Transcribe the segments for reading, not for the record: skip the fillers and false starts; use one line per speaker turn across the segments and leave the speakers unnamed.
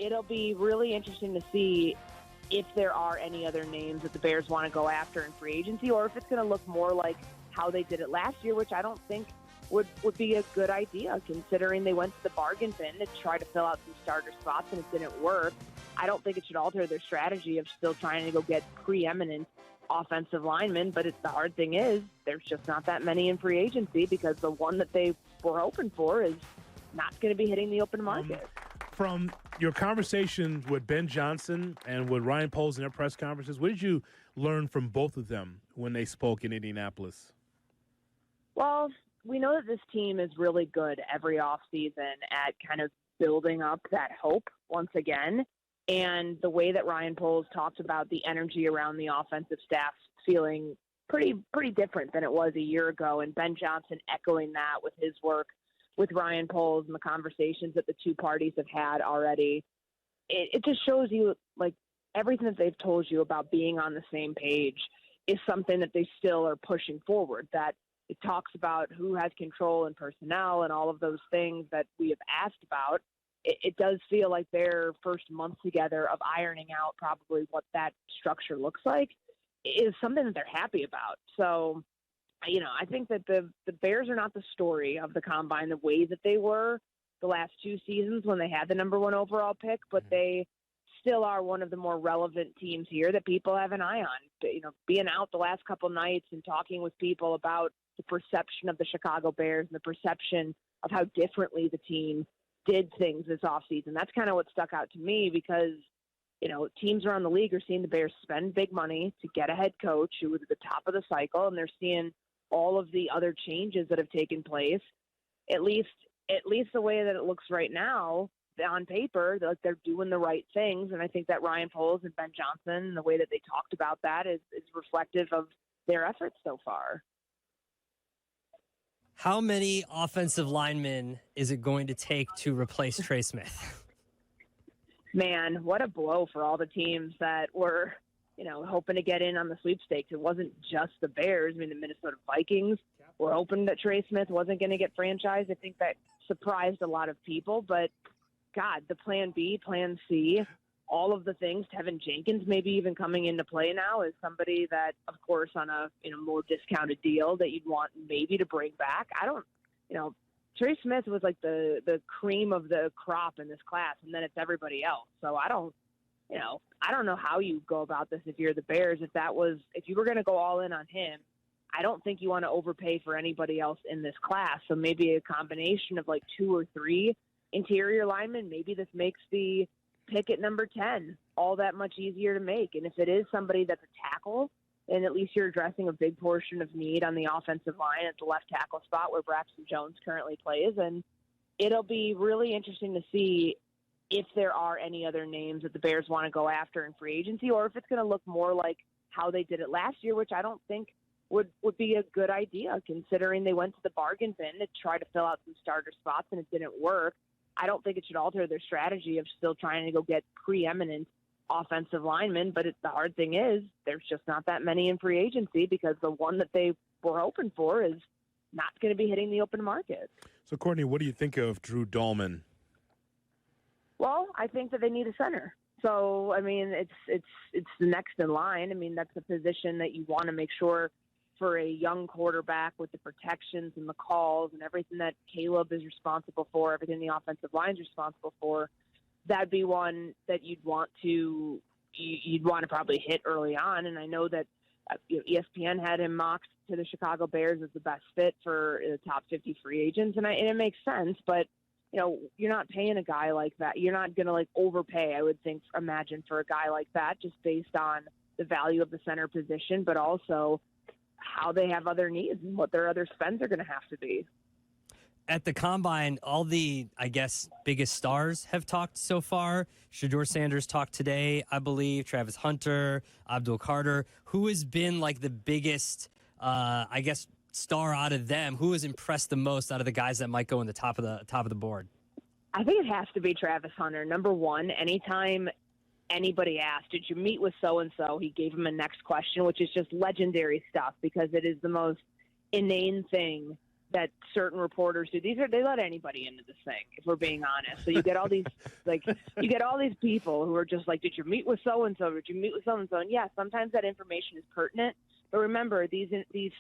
it'll be really interesting to see if there are any other names that the Bears want to go after in free agency, or if it's going to look more like how they did it last year, which I don't think would be a good idea, considering they went to the bargain bin to try to fill out some starter spots and it didn't work. I don't think it should alter their strategy of still trying to go get preeminent offensive linemen, but the hard thing is there's just not that many in free agency because the one that they were hoping for is not going to be hitting the open market.
From your conversation with Ben Johnson and with Ryan Poles in their press conferences, what did you learn from both of them when they spoke in Indianapolis?
Well, we know that this team is really good every offseason at kind of building up that hope once again. And the way that Ryan Poles talked about the energy around the offensive staff feeling pretty different than it was a year ago. And Ben Johnson echoing that with his work with Ryan Poles and the conversations that the two parties have had already. It just shows you, like, everything that they've told you about being on the same page is something that they still are pushing forward, that it talks about who has control and personnel and all of those things that we have asked about. It does feel like their first month together of ironing out probably what that structure looks like is something that they're happy about. So, I think that the Bears are not the story of the Combine the way that they were the last two seasons when they had the number one overall pick, but they still are one of the more relevant teams here that people have an eye on. Being out the last couple nights and talking with people about the perception of the Chicago Bears and the perception of how differently the team did things this offseason. That's kind of what stuck out to me because, teams around the league are seeing the Bears spend big money to get a head coach who was at the top of the cycle, and they're seeing all of the other changes that have taken place. At least the way that it looks right now, on paper, they're doing the right things. And I think that Ryan Poles and Ben Johnson, the way that they talked about that is reflective of their efforts so far.
How many offensive linemen is it going to take to replace Trey Smith?
Man, what a blow for all the teams that were, hoping to get in on the sweepstakes. It wasn't just the Bears. I mean, the Minnesota Vikings were hoping that Trey Smith wasn't going to get franchised. I think that surprised a lot of people. But, God, the plan B, plan C, all of the things, Tevin Jenkins maybe even coming into play now is somebody that, of course, on a more discounted deal that you'd want maybe to bring back. Trey Smith was like the cream of the crop in this class, and then it's everybody else. So I don't know how you go about this if you're the Bears. If you were going to go all in on him, I don't think you want to overpay for anybody else in this class. So maybe a combination of like 2 or 3 interior linemen. Maybe this makes the pick at number 10 all that much easier to make. And if it is somebody that's a tackle, then at least you're addressing a big portion of need on the offensive line at the left tackle spot where Braxton Jones currently plays. And it'll be really interesting to see if there are any other names that the Bears want to go after in free agency, or if it's going to look more like how they did it last year, which I don't think would be a good idea, considering they went to the bargain bin to try to fill out some starter spots and it didn't work. I don't think it should alter their strategy of still trying to go get preeminent offensive linemen, but the hard thing is there's just not that many in free agency because the one that they were hoping for is not going to be hitting the open market.
So, Courtney, what do you think of Drew Dahlman?
Well, I think that they need a center. So, I mean, it's the next in line. I mean, that's a position that you want to make sure for a young quarterback with the protections and the calls and everything that Caleb is responsible for, everything the offensive line is responsible for. That'd be one that you'd want to probably hit early on. And I know that ESPN had him mocked to the Chicago Bears as the best fit for the top 50 free agents, and it makes sense. But you're not paying a guy like that. You're not going to overpay, I would imagine, for a guy like that, just based on the value of the center position, but also how they have other needs and what their other spends are going to have to be.
At the Combine, all the, biggest stars have talked so far. Shedeur Sanders talked today, I believe. Travis Hunter, Abdul Carter. Who has been the biggest, star out of them? Who has impressed the most out of the guys that might go in the top of the board?
I think it has to be Travis Hunter. Number one, anytime anybody asked, did you meet with so-and-so, he gave him a next question, which is just legendary stuff because it is the most inane thing that certain reporters do. They let anybody into this thing, if we're being honest. So you get all these people who are just like, did you meet with so and so? Did you meet with so and so? And yeah, sometimes that information is pertinent. But remember, these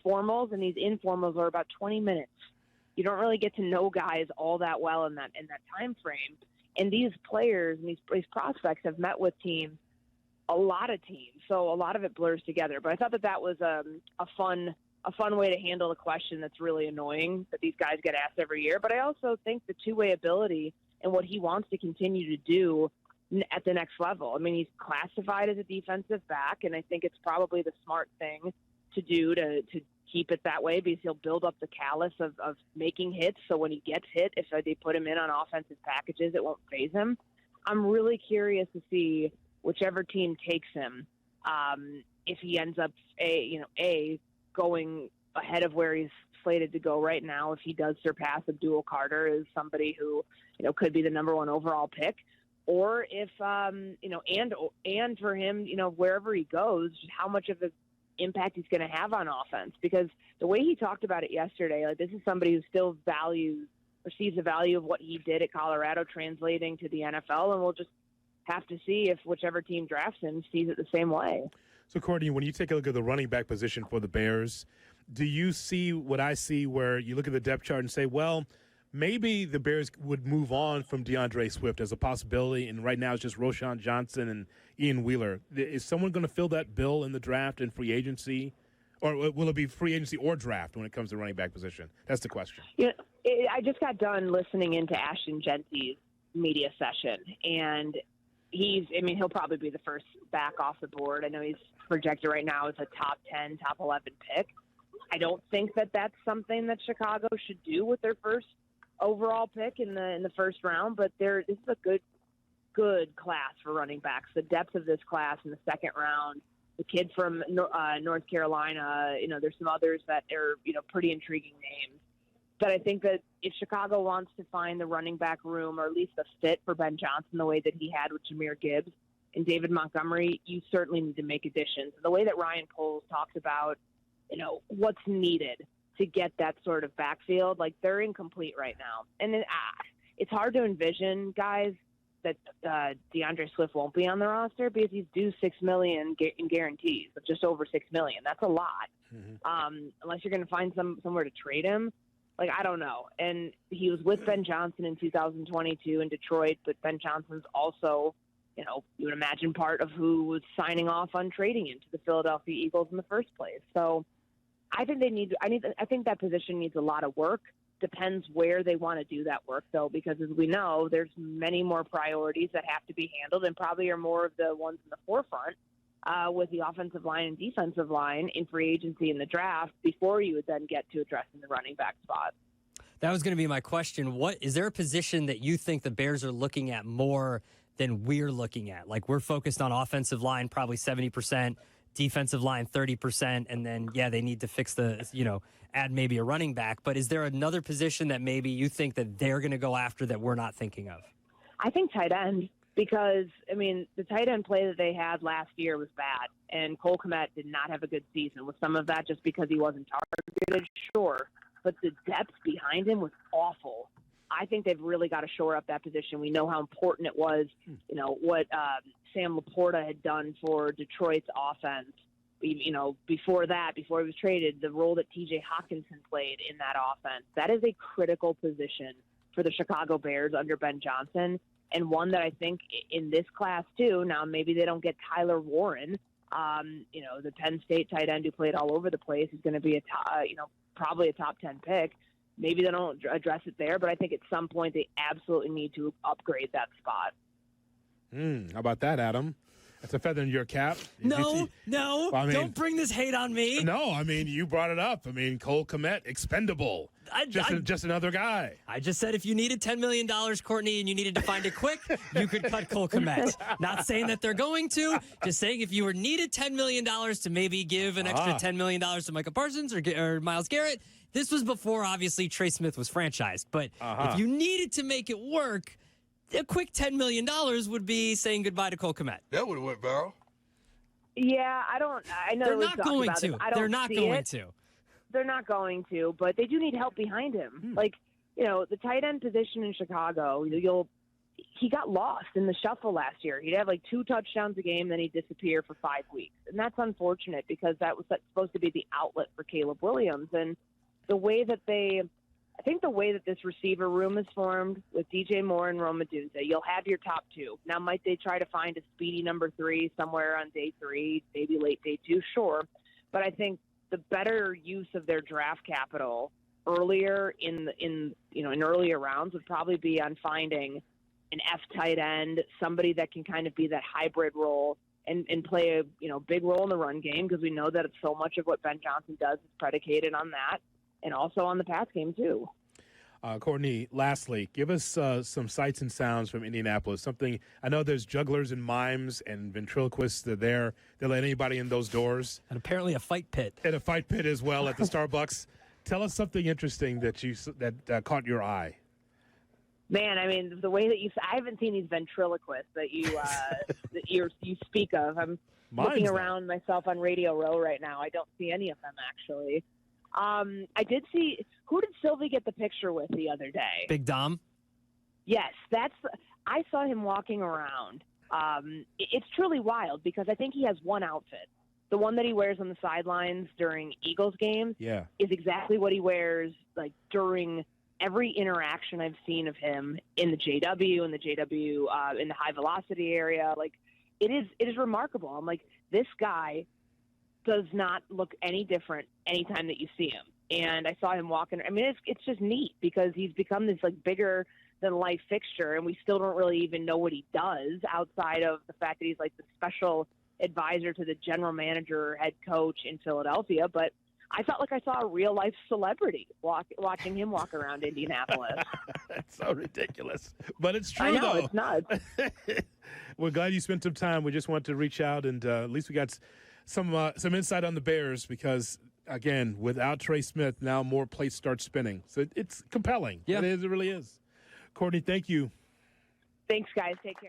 formals and these informals are about 20 minutes. You don't really get to know guys all that well in that time frame. And these players and these prospects have met with teams, a lot of teams. So a lot of it blurs together. But I thought that was a fun way to handle the question that's really annoying that these guys get asked every year. But I also think the two-way ability and what he wants to continue to do at the next level. I mean, he's classified as a defensive back, and I think it's probably the smart thing to do to keep it that way, because he'll build up the callus of making hits. So when he gets hit, if they put him in on offensive packages, it won't faze him. I'm really curious to see whichever team takes him, if he ends up going ahead of where he's slated to go right now. If he does surpass Abdul Carter as somebody who could be the number one overall pick, or if and for him, wherever he goes, how much of an impact he's going to have on offense. Because the way he talked about it yesterday, like, this is somebody who still values or sees the value of what he did at Colorado translating to the NFL, and we'll just have to see if whichever team drafts him sees it the same way.
So, Courtney, when you take a look at the running back position for the Bears, do you see what I see, where you look at the depth chart and say, well, maybe the Bears would move on from DeAndre Swift as a possibility, and right now it's just Roschon Johnson and Ian Wheeler. Is someone going to fill that bill in the draft and free agency, or will it be free agency or draft when it comes to running back position? That's the question.
I just got done listening into Ashton Genty's media session, and he'll probably be the first back off the board. I know he's projected right now as a top 10, top 11 pick. I don't think that that's something that Chicago should do with their first overall pick in the first round, but this is a good class for running backs. The depth of this class in the second round, the kid from North Carolina, there's some others that are pretty intriguing names. But I think that if Chicago wants to find the running back room, or at least a fit for Ben Johnson the way that he had with Jahmyr Gibbs and David Montgomery, you certainly need to make additions. The way that Ryan Poles talked about, what's needed to get that sort of backfield, like, they're incomplete right now. And it's hard to envision, guys, that DeAndre Swift won't be on the roster, because he's due $6 million in guarantees, just over $6 million. That's a lot. Mm-hmm. Unless you're going to find somewhere to trade him. Like, I don't know. And he was with Ben Johnson in 2022 in Detroit, but Ben Johnson's also, you would imagine, part of who was signing off on trading him to the Philadelphia Eagles in the first place. So I think I think that position needs a lot of work. Depends where they want to do that work, though, because as we know, there's many more priorities that have to be handled, and probably are more of the ones in the forefront with the offensive line and defensive line in free agency in the draft, before you would then get to addressing the running back spot.
That was going to be my question. Is there a position that you think the Bears are looking at more than we're looking at? Like, we're focused on offensive line, probably 70%, defensive line 30%, and then, they need to fix add maybe a running back. But is there another position that maybe you think that they're going to go after that we're not thinking of?
I think tight end, because, the tight end play that they had last year was bad, and Cole Kmet did not have a good season. With some of that just because he wasn't targeted, sure, but the depth behind him was awful. I think they've really got to shore up that position. We know how important it was, what Sam Laporta had done for Detroit's offense. Before he was traded, the role that TJ Hawkinson played in that offense, that is a critical position for the Chicago Bears under Ben Johnson, and one that I think in this class too. Now, maybe they don't get Tyler Warren, the Penn State tight end who played all over the place, is going to be probably a top 10 pick. Maybe they don't address it there, but I think at some point they absolutely need to upgrade that spot.
How about that, Adam? That's a feather in your cap.
No, don't bring this hate on me.
No, you brought it up. Cole Kmet, expendable. Just another guy.
I just said if you needed $10 million, Courtney, and you needed to find it quick, you could cut Cole Kmet. Not saying that they're going to, just saying if you needed $10 million to maybe give an extra $10 million to Micah Parsons or Myles Garrett. This was before, obviously, Trey Smith was franchised. But if you needed to make it work, a quick $10 million would be saying goodbye to Cole Kmet.
That would have went viral.
Yeah, I know
they're not going to. They're not going to.
they're not going to, but they do need help behind him. Like, the tight end position in Chicago, he got lost in the shuffle last year. He'd have like 2 touchdowns a game, then he'd disappear for 5 weeks. And that's unfortunate because that was supposed to be the outlet for Caleb Williams. And I think the way that this receiver room is formed with DJ Moore and Rome Odunze, you'll have your top 2. Now, might they try to find a speedy number 3 somewhere on day 3, maybe late day 2? Sure. But I think the better use of their draft capital earlier in earlier rounds would probably be on finding an F tight end, somebody that can kind of be that hybrid role and play a big role in the run game, because we know that it's so much of what Ben Johnson does is predicated on that, and also on the pass game too.
Courtney, lastly, give us some sights and sounds from Indianapolis. Something, I know there's jugglers and mimes and ventriloquists that are there. They'll let anybody in those doors.
And apparently a fight pit.
And a fight pit as well at the Starbucks. Tell us something interesting that caught your eye.
Man, I mean, the way that I haven't seen these ventriloquists that you speak of. I'm looking around myself on Radio Row right now. I don't see any of them, actually. I did see, who did Sylvie get the picture with the other day?
Big Dom?
Yes, I saw him walking around. It's truly wild because I think he has one outfit. The one that he wears on the sidelines during Eagles games is exactly what he wears like during every interaction I've seen of him in the JW, in the high velocity area. Like, it is remarkable. I'm like, this guy does not look any different anytime that you see him. And I saw him walking. I mean, it's just neat because he's become this like bigger than life fixture, and we still don't really even know what he does outside of the fact that he's like the special advisor to the general manager or head coach in Philadelphia. But I felt like I saw a real life celebrity watching him walk around Indianapolis.
That's so ridiculous, but it's true.
I know,
though.
it's nuts.
We're glad you spent some time. We just wanted to reach out, and at least we got some insight on the Bears because, again, without Trey Smith, now more plates start spinning. So it's compelling.
Yeah,
it really is. Courtney, thank you.
Thanks, guys. Take care.